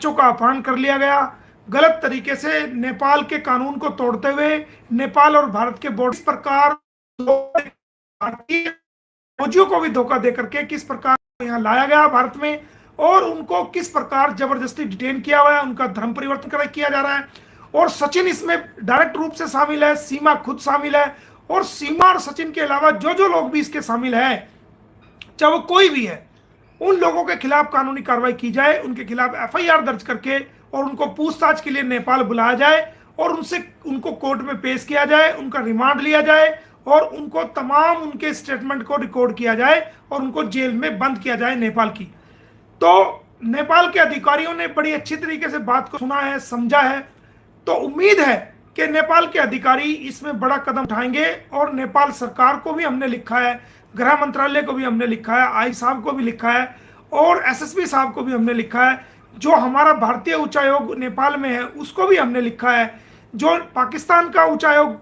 बच्चों का अपहरण कर लिया गया, गलत तरीके से नेपाल के कानून को तोड़ते हुए नेपाल और भारत के बॉर्डर, इस प्रकार भारतीय फौजियों को भी धोखा दे करके किस प्रकार यहाँ लाया गया भारत में, और उनको किस प्रकार जबरदस्ती डिटेन किया हुआ है, उनका धर्म परिवर्तन किया जा रहा है। और सचिन इसमें डायरेक्ट रूप से शामिल है, सीमा खुद शामिल है, और सीमा और सचिन के अलावा जो जो लोग भी इसके शामिल है, चाहे वो कोई भी है, उन लोगों के खिलाफ कानूनी कार्रवाई की जाए, उनके खिलाफ एफआईआर दर्ज करके और उनको पूछताछ के लिए नेपाल बुलाया जाए और उनको कोर्ट में पेश किया जाए, उनका रिमांड लिया जाए और उनको तमाम उनके स्टेटमेंट को रिकॉर्ड किया जाए और उनको जेल में बंद किया जाए नेपाल की। तो नेपाल के अधिकारियों ने बड़ी अच्छी तरीके से बात को सुना है, समझा है। तो उम्मीद है कि नेपाल के अधिकारी इसमें बड़ा कदम उठाएंगे, और नेपाल सरकार को भी हमने लिखा है, गृह मंत्रालय को भी हमने लिखा है, आई साहब को भी लिखा है और एसएसपी साहब को भी हमने लिखा है, जो हमारा भारतीय उच्चायोग नेपाल में है उसको भी हमने लिखा है, जो पाकिस्तान का उच्चायोग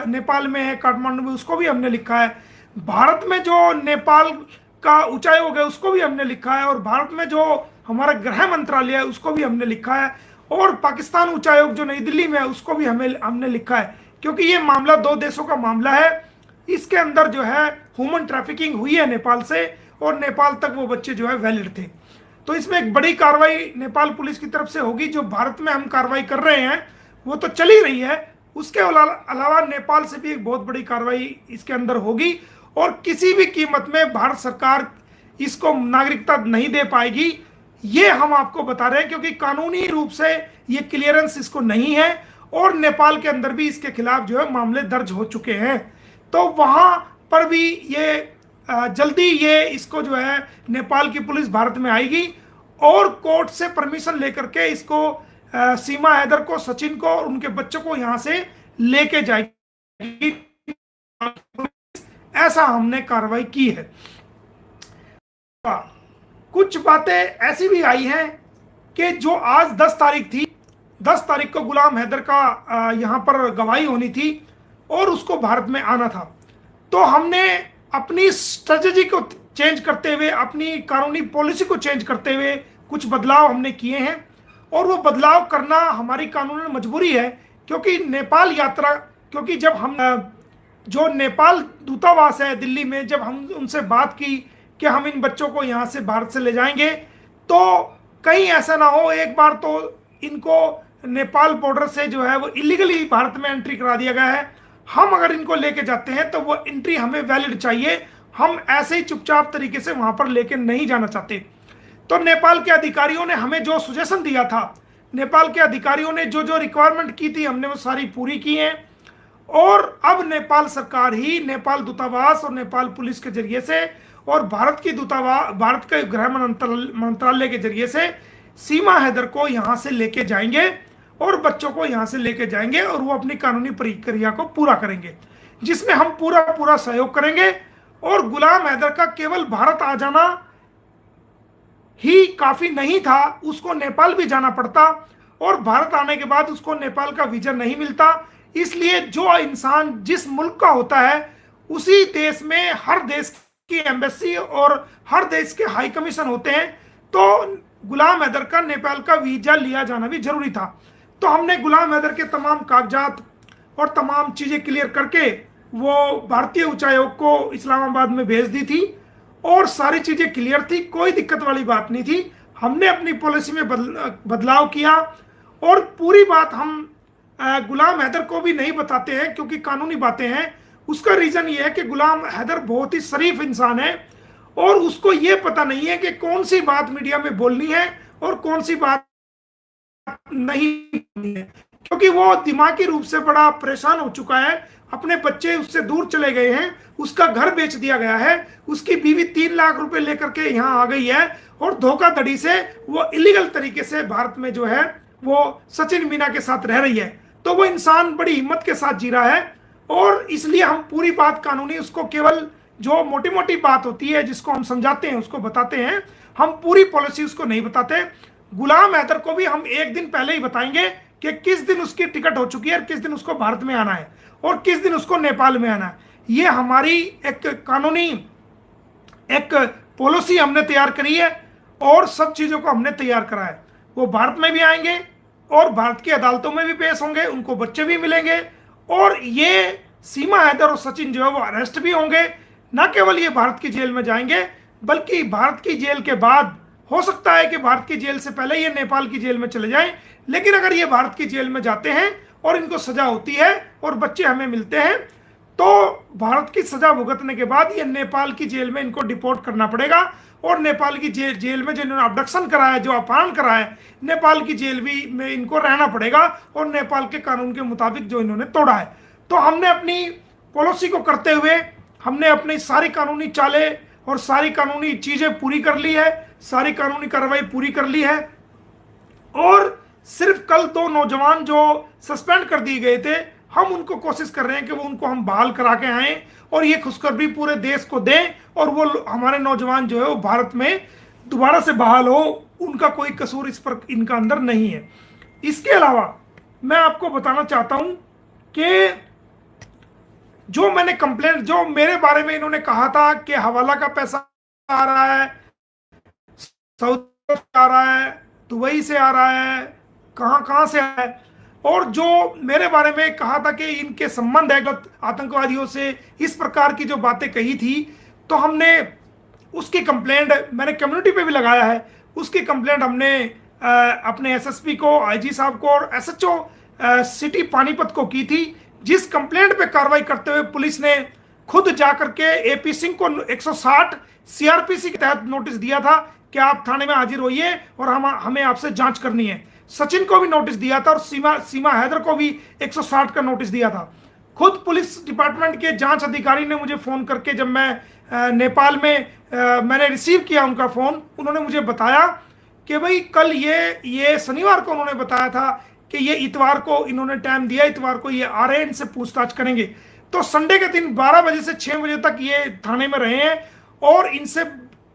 नेपाल में है काठमांडू में उसको भी हमने लिखा है, भारत में जो नेपाल का उच्चायोग है उसको भी हमने लिखा है, और भारत में जो हमारा गृह मंत्रालय है उसको भी हमने लिखा है, और पाकिस्तान उच्चायोग जो नई दिल्ली में है उसको भी हमने लिखा है। क्योंकि ये मामला दो देशों का मामला है, इसके अंदर जो है ह्यूमन ट्रैफिकिंग हुई है नेपाल से, और नेपाल तक वो बच्चे जो है वैलिड थे। तो इसमें एक बड़ी कार्रवाई नेपाल पुलिस की तरफ से होगी। जो भारत में हम कार्रवाई कर रहे हैं वो तो चल ही रही है, उसके अलावा नेपाल से भी एक बहुत बड़ी कार्रवाई इसके अंदर होगी, और किसी भी कीमत में भारत सरकार इसको नागरिकता नहीं दे पाएगी, ये हम आपको बता रहे हैं। क्योंकि कानूनी रूप से ये क्लियरेंस इसको नहीं है, और नेपाल के अंदर भी इसके खिलाफ जो है मामले दर्ज हो चुके हैं। तो वहां पर भी ये जल्दी ये इसको जो है नेपाल की पुलिस भारत में आएगी और कोर्ट से परमिशन लेकर के इसको सीमा हैदर को, सचिन को और उनके बच्चों को यहां से लेके जाएगी। ऐसा हमने कार्रवाई की है। कुछ बातें ऐसी भी आई हैं कि जो आज 10 तारीख थी, 10 तारीख को गुलाम हैदर का यहां पर गवाही होनी थी और उसको भारत में आना था। तो हमने अपनी स्ट्रेटजी को चेंज करते हुए, अपनी कानूनी पॉलिसी को चेंज करते हुए कुछ बदलाव हमने किए हैं, और वो बदलाव करना हमारी कानूनी मजबूरी है। क्योंकि नेपाल यात्रा, क्योंकि जब हम जो नेपाल दूतावास है दिल्ली में, जब हम उनसे बात की कि हम इन बच्चों को यहाँ से भारत से ले जाएंगे, तो कहीं ऐसा ना हो एक बार तो इनको नेपाल बॉर्डर से जो है वो इलीगली भारत में एंट्री करा दिया गया है, हम अगर इनको लेके जाते हैं तो वो एंट्री हमें वैलिड चाहिए, हम ऐसे ही चुपचाप तरीके से वहां पर लेके नहीं जाना चाहते। तो नेपाल के अधिकारियों ने हमें जो सजेशन दिया था, नेपाल के अधिकारियों ने जो जो रिक्वायरमेंट की थी, हमने वो सारी पूरी की हैं। और अब नेपाल सरकार ही नेपाल दूतावास और नेपाल पुलिस के जरिए से और भारत की दूतावास, भारत के गृह मंत्रालय के जरिए से सीमा हैदर को यहाँ से लेके जाएंगे और बच्चों को यहाँ से लेके जाएंगे, और वो अपनी कानूनी प्रक्रिया को पूरा करेंगे, जिसमें हम पूरा सहयोग करेंगे। और गुलाम हैदर का केवल भारत आ जाना ही काफी नहीं था, उसको नेपाल भी जाना पड़ता, और भारत आने के बाद उसको नेपाल का वीजा नहीं मिलता। इसलिए जो इंसान जिस मुल्क का होता है उसी देश में हर देश की एम्बेसी और हर देश के हाई कमीशन होते हैं। तो गुलाम हैदर का नेपाल का वीजा लिया जाना भी जरूरी था। तो हमने गुलाम हैदर के तमाम कागजात और तमाम चीजें क्लियर करके वो भारतीय उच्चायोग को इस्लामाबाद में भेज दी थी, और सारी चीजें क्लियर थी, कोई दिक्कत वाली बात नहीं थी। हमने अपनी पॉलिसी में बदलाव किया, और पूरी बात हम गुलाम हैदर को भी नहीं बताते हैं क्योंकि कानूनी बातें हैं। उसका रीजन ये है कि गुलाम हैदर बहुत ही शरीफ इंसान है, और उसको ये पता नहीं है कि कौन सी बात मीडिया में बोलनी है और कौन सी बात नहीं बोलनी है, क्योंकि वो दिमागी रूप से बड़ा परेशान हो चुका है। अपने बच्चे उससे दूर चले गए हैं, उसका घर बेच दिया गया है, उसकी बीवी 3 लाख रुपए लेकर के यहाँ आ गई है, और धोखाधड़ी से वो इलीगल तरीके से भारत में जो है वो सचिन मीना के साथ रह रही है। तो वो इंसान बड़ी हिम्मत के साथ जी रहा है, और इसलिए हम पूरी बात कानूनी, उसको केवल जो मोटी मोटी बात होती है जिसको हम समझाते हैं उसको बताते हैं, हम पूरी पॉलिसी उसको नहीं बताते। गुलाम हैदर को भी हम एक दिन पहले ही बताएंगे कि किस दिन उसकी टिकट हो चुकी है और किस दिन उसको भारत में आना है और किस दिन उसको नेपाल में आना है। ये हमारी एक कानूनी एक पॉलिसी हमने तैयार करी है, और सब चीजों को हमने तैयार करा है। वो भारत में भी आएंगे और भारत की अदालतों में भी पेश होंगे, उनको बच्चे भी मिलेंगे, और ये सीमा हैदर और सचिन जो है वो अरेस्ट भी होंगे। न केवल ये भारत की जेल में जाएंगे, बल्कि भारत की जेल के बाद हो सकता है कि भारत की जेल से पहले ये नेपाल की जेल में चले जाएं, लेकिन अगर ये भारत की जेल में जाते हैं और इनको सजा होती है और बच्चे हमें मिलते हैं, तो भारत की सजा भुगतने के बाद ये नेपाल की जेल में इनको डिपोर्ट करना पड़ेगा, और नेपाल की जेल में जो इन्होंने अबडक्शन करा है, जो अपहरण करा है, नेपाल की जेल भी में इनको रहना पड़ेगा, और नेपाल के कानून के मुताबिक जो इन्होंने तोड़ा है। तो हमने अपनी पॉलिसी को करते हुए हमने अपनी सारी कानूनी चालें और सारी कानूनी चीजें पूरी कर ली है, सारी कानूनी कार्रवाई पूरी कर ली है, और सिर्फ कल 2 नौजवान जो सस्पेंड कर दिए गए थे, हम उनको कोशिश कर रहे हैं कि वो उनको हम बहाल करा के आए और ये खुशखबरी पूरे देश को दें, और वो हमारे नौजवान जो है वो भारत में दोबारा से बहाल हो। उनका कोई कसूर इस पर इनका अंदर नहीं है। इसके अलावा मैं आपको बताना चाहता हूं कि जो मैंने कंप्लेंट, जो मेरे बारे में इन्होंने कहा था कि हवाला का पैसा आ रहा है, सऊदी से आ रहा है, दुबई से आ रहा है, कहां से आ रहा है, और जो मेरे बारे में कहा था कि इनके संबंध है गलत आतंकवादियों से, इस प्रकार की जो बातें कही थी, तो हमने उसकी कंप्लेंट मैंने कम्युनिटी पे भी लगाया है। उसकी कंप्लेंट हमने अपने एसएसपी को, आईजी साहब को और एसएचओ सिटी पानीपत को की थी, जिस कंप्लेंट पे कार्रवाई करते हुए पुलिस ने खुद जाकर के एपी सिंह को 160 सीआरपीसी के तहत नोटिस दिया था कि आप थाने में हाजिर होइए और हमें आपसे जांच करनी है। सचिन को भी नोटिस दिया था और सीमा हैदर को भी 160 का नोटिस दिया था। खुद पुलिस डिपार्टमेंट के जांच अधिकारी ने मुझे फोन करके, जब मैं नेपाल में मैंने रिसीव किया उनका फोन, उन्होंने मुझे बताया कि भाई कल ये शनिवार को उन्होंने बताया था कि ये इतवार को इन्होंने टाइम दिया, इतवार को ये आ रहे हैं, इनसे पूछताछ करेंगे। तो संडे के दिन 12 बजे से 6 बजे तक ये थाने में रहे हैं और इनसे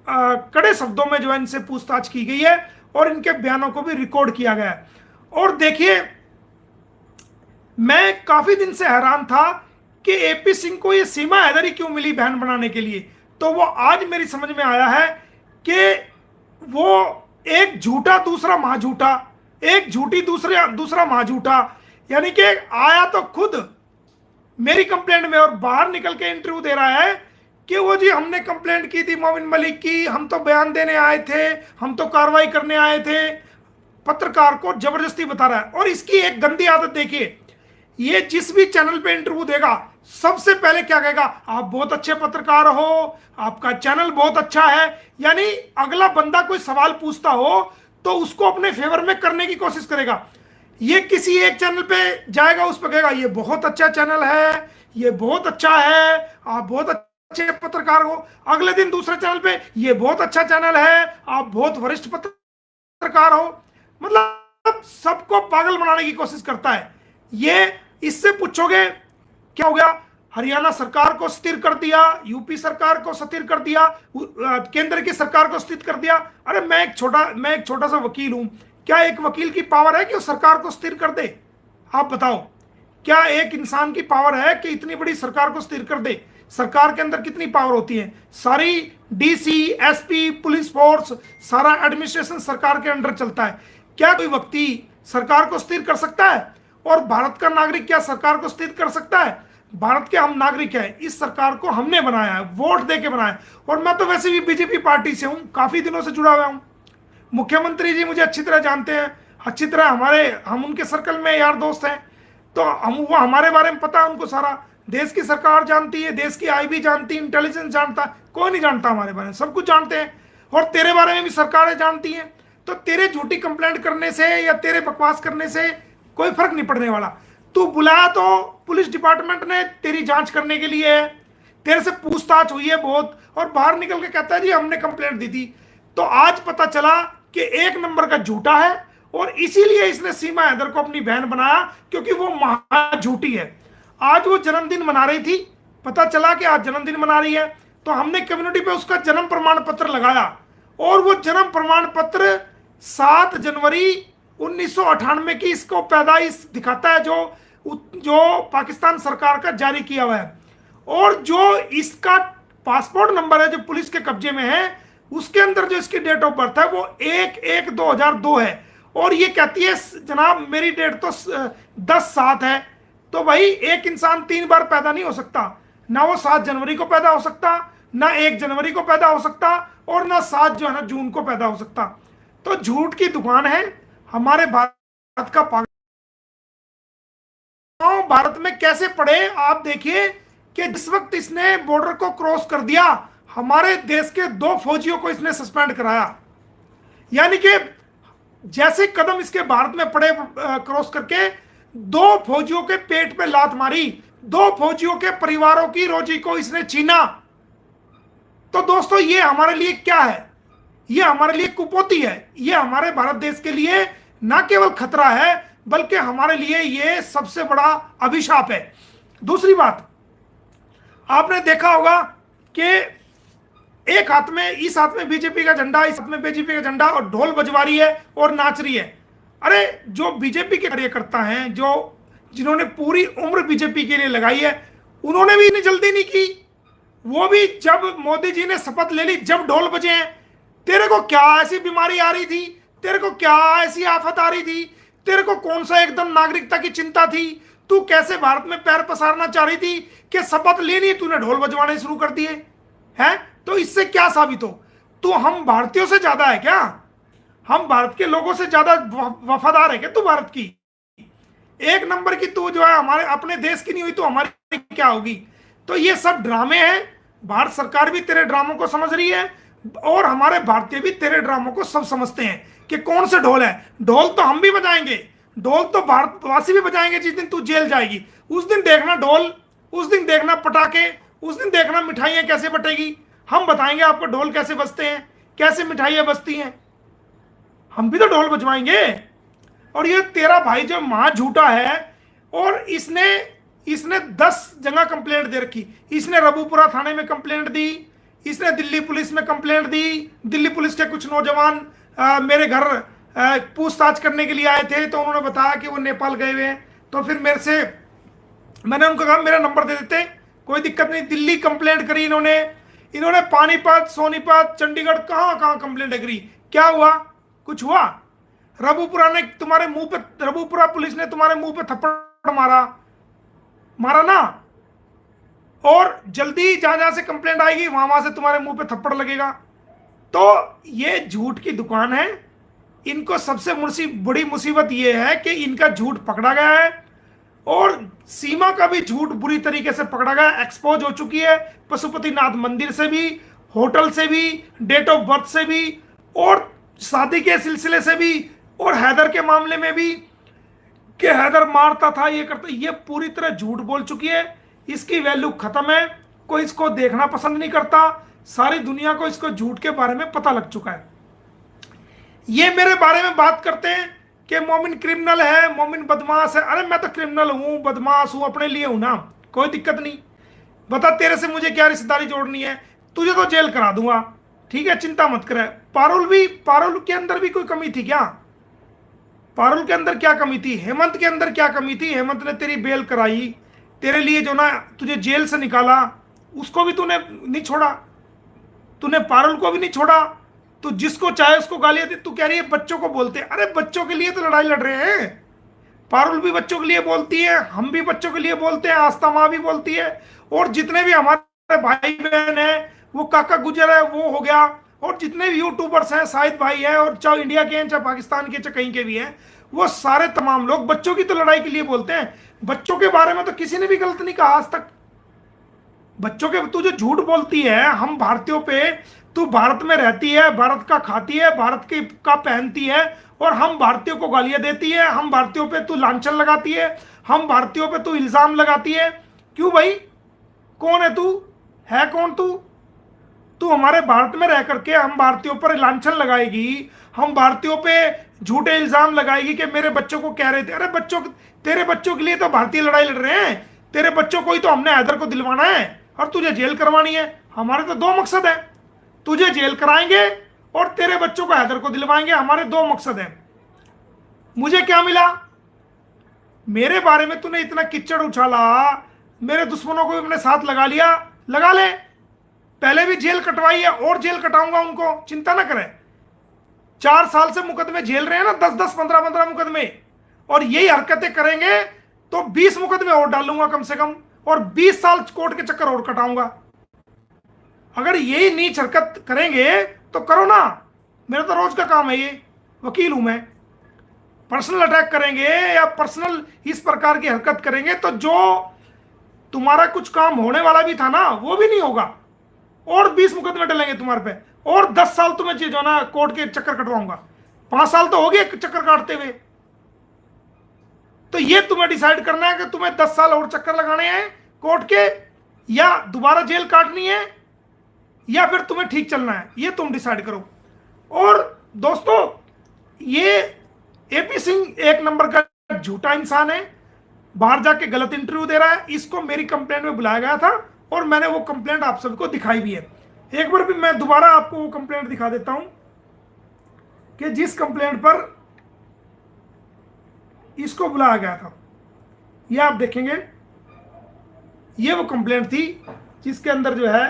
कड़े शब्दों में जो है इनसे पूछताछ की गई है और इनके बयानों को भी रिकॉर्ड किया गया है। और देखिए, मैं काफी दिन से हैरान था कि एपी सिंह को ये सीमा हैदरी क्यों मिली बहन बनाने के लिए। तो वो आज मेरी समझ में आया है कि वो एक झूठा दूसरा महाझूठा, एक झूठी दूसरा महाझूठा, यानी कि आया तो खुद मेरी कंप्लेंट में और बाहर निकल के इंटरव्यू दे रहा है कि वो जी हमने कंप्लेंट की थी मोमिन मलिक की, हम तो बयान देने आए थे, हम तो कार्रवाई करने आए थे। पत्रकार को जबरदस्ती बता रहा है। और इसकी एक गंदी आदत देखिए, ये जिस भी चैनल पे इंटरव्यू देगा सबसे पहले क्या कहेगा, आप बहुत अच्छे पत्रकार हो, आपका चैनल बहुत अच्छा है। यानी अगला बंदा कोई सवाल पूछता हो तो उसको अपने फेवर में करने की कोशिश करेगा। ये किसी एक चैनल पे जाएगा, उस पर कहेगा ये बहुत अच्छा चैनल है, ये बहुत अच्छा है, आप बहुत अच्छे पत्रकार हो। अगले दिन दूसरे चैनल पे ये बहुत अच्छा चैनल है, आप बहुत वरिष्ठ पत्रकार हो। मतलब सबको पागल बनाने की कोशिश करता है ये। इससे पूछोगे क्या हो गया, हरियाणा सरकार को स्थिर कर दिया, यूपी सरकार को स्थिर कर दिया, केंद्र की सरकार को स्थिर कर दिया। अरे मैं एक छोटा सा वकील हूं, क्या एक वकील की पावर है कि वो सरकार को स्थिर कर दे? आप बताओ, क्या एक इंसान की पावर है कि इतनी बड़ी सरकार को स्थिर कर दे? सरकार के अंदर कितनी पावर होती है? सारी डीसी, एसपी, पुलिस फोर्स, सारा एडमिनिस्ट्रेशन सरकार के अंडर चलता है। क्या कोई व्यक्ति सरकार को स्थिर कर सकता है? और भारत का नागरिक क्या सरकार को स्थिर कर सकता है? भारत के हम नागरिक हैं, इस सरकार को हमने बनाया है, वोट दे के बनाया है। और मैं तो वैसे भी बीजेपी पार्टी से हूं, काफी दिनों से जुड़ा हुआ हूं। मुख्यमंत्री जी मुझे अच्छी तरह जानते हैं, अच्छी तरह हम उनके सर्कल में यार दोस्त हैं, तो वो हमारे बारे में पता है उनको सारा। देश की सरकार जानती है, देश की आईबी जानती है, इंटेलिजेंस जानता है, कोई नहीं जानता हमारे बारे में, सब कुछ जानते हैं। और तेरे बारे में भी सरकारें जानती हैं। तो तेरे झूठी कंप्लेंट करने से या तेरे बकवास करने से कोई फर्क नहीं पड़ने वाला। तू बुलाया तो पुलिस डिपार्टमेंट ने तेरी जांच करने के लिए, तेरे से पूछताछ हुई है बहुत, और बाहर निकल के कहता है जी हमने कंप्लेंट दी थी। तो आज पता चला कि एक नंबर का झूठा है, और इसीलिए इसने सीमा हैदर को अपनी बहन बनाया, क्योंकि वो महा झूठी है। आज वो जन्मदिन मना रही थी, पता चला कि आज जन्मदिन मना रही है, तो हमने कम्युनिटी पे उसका जन्म प्रमाण पत्र लगाया, और वो जन्म प्रमाण पत्र 7 जनवरी 1998 की इसको पैदाइश दिखाता है, जो पाकिस्तान सरकार का जारी किया हुआ है। और जो इसका पासपोर्ट नंबर है जो पुलिस के कब्जे में है, उसके अंदर जो इसकी डेट ऑफ बर्थ है वो 1/1/2002 है। और ये कहती है जनाब मेरी डेट तो 10/7 है। तो भाई एक इंसान 3 बार पैदा नहीं हो सकता, ना वो 7 जनवरी को पैदा हो सकता, ना 1 जनवरी को पैदा हो सकता, और ना 7 जो है ना जून को पैदा हो सकता। तो झूठ की दुकान है हमारे भारत का। भारत में कैसे पड़े आप देखिए कि जिस वक्त इसने बॉर्डर को क्रॉस कर दिया, हमारे देश के 2 फौजियों को इसने सस्पेंड कराया। यानी कि जैसे कदम इसके भारत में पड़े क्रॉस करके 2 फौजियों के पेट पे लात मारी, 2 फौजियों के परिवारों की रोजी को इसने छीना। तो दोस्तों ये हमारे लिए क्या है? ये हमारे लिए कुपोती है। ये हमारे भारत देश के लिए ना केवल खतरा है बल्कि हमारे लिए ये सबसे बड़ा अभिशाप है। दूसरी बात, आपने देखा होगा कि एक हाथ में, इस हाथ में बीजेपी का झंडा, इस हाथ में बीजेपी का झंडा, और ढोल बजवा रही है और नाच रही है। अरे जो बीजेपी के कार्यकर्ता हैं, जो जिन्होंने पूरी उम्र बीजेपी के लिए लगाई है, उन्होंने भी इतनी जल्दी नहीं की। वो भी जब मोदी जी ने शपथ ले ली, जब ढोल बजे हैं, तेरे को क्या ऐसी बीमारी आ रही थी? तेरे को क्या ऐसी आफत आ रही थी? तेरे को कौन सा एकदम नागरिकता की चिंता थी? तू कैसे भारत में पैर पसारना चाह रही थी कि शपथ लेनी, तूने ढोल बजवाने शुरू कर दिए हैं? तो इससे क्या साबित हो? तू हम भारतीयों से ज्यादा है क्या? हम भारत के लोगों से ज्यादा वफादार है क्या तू भारत की? एक नंबर की तू जो है हमारे अपने देश की नहीं हुई तो हमारी क्या होगी? तो ये सब ड्रामे हैं। भारत सरकार भी तेरे ड्रामों को समझ रही है और हमारे भारतीय भी तेरे ड्रामों को सब समझते हैं कि कौन से ढोल है। ढोल तो हम भी बजाएंगे, ढोल तो भारतवासी भी बजाएंगे। जिस दिन तू जेल जाएगी उस दिन देखना ढोल, उस दिन देखना पटाखे, उस दिन देखना मिठाइयां कैसे बटेगी। हम बताएंगे आपको ढोल कैसे बजते हैं, कैसे मिठाइयां बजती हैं। हम भी तो ढोल बजवाएंगे। और ये तेरा भाई जो मां झूठा है, और इसने 10 जगह कंप्लेंट दे रखी। इसने रबूपुरा थाने में कंप्लेंट दी, इसने दिल्ली पुलिस में कंप्लेंट दी। दिल्ली पुलिस के कुछ नौजवान मेरे घर पूछताछ करने के लिए आए थे, तो उन्होंने बताया कि वो नेपाल गए हुए हैं। तो फिर मैंने उनको कहा मेरा नंबर दे देते, कोई दिक्कत नहीं। दिल्ली कंप्लेंट करी इन्होंने पानीपत, सोनीपत, चंडीगढ़, कहां कहां कंप्लेंट करी। क्या हुआ? कुछ हुआ? रबूपुरा पुलिस ने तुम्हारे मुंह पे थप्पड़ मारा ना। और जल्दी जहां से कंप्लेंट आएगी वहां से तुम्हारे मुंह पे थप्पड़ लगेगा। तो ये झूठ की दुकान है। इनको सबसे बड़ी मुसीबत ये है कि इनका झूठ पकड़ा गया है, और सीमा का भी झूठ बुरी तरीके से पकड़ा गया, एक्सपोज हो चुकी है। पशुपतिनाथ मंदिर से भी, होटल से भी, डेट ऑफ बर्थ से भी, और शादी के सिलसिले से भी, और हैदर के मामले में भी कि हैदर मारता था, ये करता, ये पूरी तरह झूठ बोल चुकी है। इसकी वैल्यू खत्म है, कोई इसको देखना पसंद नहीं करता। सारी दुनिया को इसको झूठ के बारे में पता लग चुका है। ये मेरे बारे में बात करते हैं कि मोमिन क्रिमिनल है, मोमिन बदमाश है। अरे मैं तो क्रिमिनल हूं, बदमाश हूं, अपने लिए हूं ना, कोई दिक्कत नहीं। बता तेरे से मुझे क्या रिश्तेदारी जोड़नी है? तुझे तो जेल करा दूंगा, ठीक है, चिंता मत कर। पारुल के अंदर भी कोई कमी थी क्या? पारुल के अंदर क्या कमी थी? हेमंत के अंदर क्या कमी थी? हेमंत ने तेरी बेल कराई, तेरे लिए जो ना तुझे जेल से निकाला, उसको भी तूने नहीं छोड़ा। तूने पारुल को भी नहीं छोड़ा। तू जिसको चाहे उसको गालियां दे। तू कह रही है बच्चों को बोलते हैं। अरे बच्चों के लिए तो लड़ाई लड़ रहे हैं। पारुल भी बच्चों के लिए बोलती है, हम भी बच्चों के लिए बोलते हैं, आस्था माँ भी बोलती है, और जितने भी हमारे भाई बहन है, वो काका गुजर है वो हो गया, और जितने भी यूट्यूबर्स हैं, शाहिद भाई हैं, और चाहे इंडिया के हैं, चाहे पाकिस्तान के, चाहे कहीं के भी हैं, वो सारे तमाम लोग बच्चों की तो लड़ाई के लिए बोलते हैं। बच्चों के बारे में तो किसी ने भी गलत नहीं कहा आज तक। बच्चों के तू जो झूठ बोलती है हम भारतीयों पे, तू भारत में रहती है, भारत का खाती है, भारत के का पहनती है, और हम भारतीयों को गालियां देती है, हम भारतीयों पे तू लांछन लगाती है, हम भारतीयों पे तू इल्जाम लगाती है। क्यों भाई? कौन है तू? है कौन तू? तू हमारे भारत में रह करके हम भारतीयों पर लांछन लगाएगी, हम भारतीयों पे झूठे इल्जाम लगाएगी कि मेरे बच्चों को कह रहे थे। अरे तेरे बच्चों के लिए तो भारतीय लड़ाई लड़ रहे हैं। तेरे बच्चों को ही तो हमने हैदर को दिलवाना है और तुझे जेल करवानी है। हमारे तो 2 मकसद है, तुझे जेल कराएंगे और तेरे बच्चों को हैदर को दिलवाएंगे। हमारे 2 मकसद हैं। मुझे क्या मिला? मेरे बारे में तूने इतना किच्चड़ उछाला, मेरे दुश्मनों को भी अपने साथ लगा लिया। लगा ले, पहले भी जेल कटवाई है और जेल कटाऊंगा उनको, चिंता ना करें। 4 साल से मुकदमे झेल रहे हैं ना, 10-10, 15-15 मुकदमे, और यही हरकतें करेंगे तो 20 मुकदमे और डालूंगा कम से कम, और 20 साल कोर्ट के चक्कर और कटाऊंगा। अगर यही नीच हरकत करेंगे तो करो ना, मेरा तो रोज का काम है ये, वकील हूं मैं। पर्सनल अटैक करेंगे या पर्सनल इस प्रकार की हरकत करेंगे तो जो तुम्हारा कुछ काम होने वाला भी था ना वो भी नहीं होगा, और 20 मुकदमे डलेंगे तुम्हारे पे, और 10 साल तुम्हें जो ना कोर्ट के चक्कर कटवाऊंगा। 5 साल तो हो गए चक्कर काटते हुए। तो ये तुम्हें डिसाइड करना है कि तुम्हें 10 साल और चक्कर लगाने हैं कोर्ट के, या दोबारा जेल काटनी है, या फिर तुम्हें ठीक चलना है, ये तुम डिसाइड करो। और दोस्तों, ये एपी सिंह एक नंबर का झूठा इंसान है, बाहर जाके गलत इंटरव्यू दे रहा है। इसको मेरी कंप्लेंट में बुलाया गया था और मैंने वो कंप्लेंट आप सबको दिखाई भी है। एक बार भी मैं दोबारा आपको वो कंप्लेंट दिखा देता हूं कि जिस कंप्लेंट पर इसको बुलाया गया था, ये आप देखेंगे, ये वो कंप्लेंट थी जिसके अंदर जो है,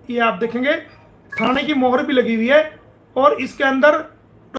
ये आप देखेंगे थाने की मोहर भी लगी हुई है, और इसके अंदर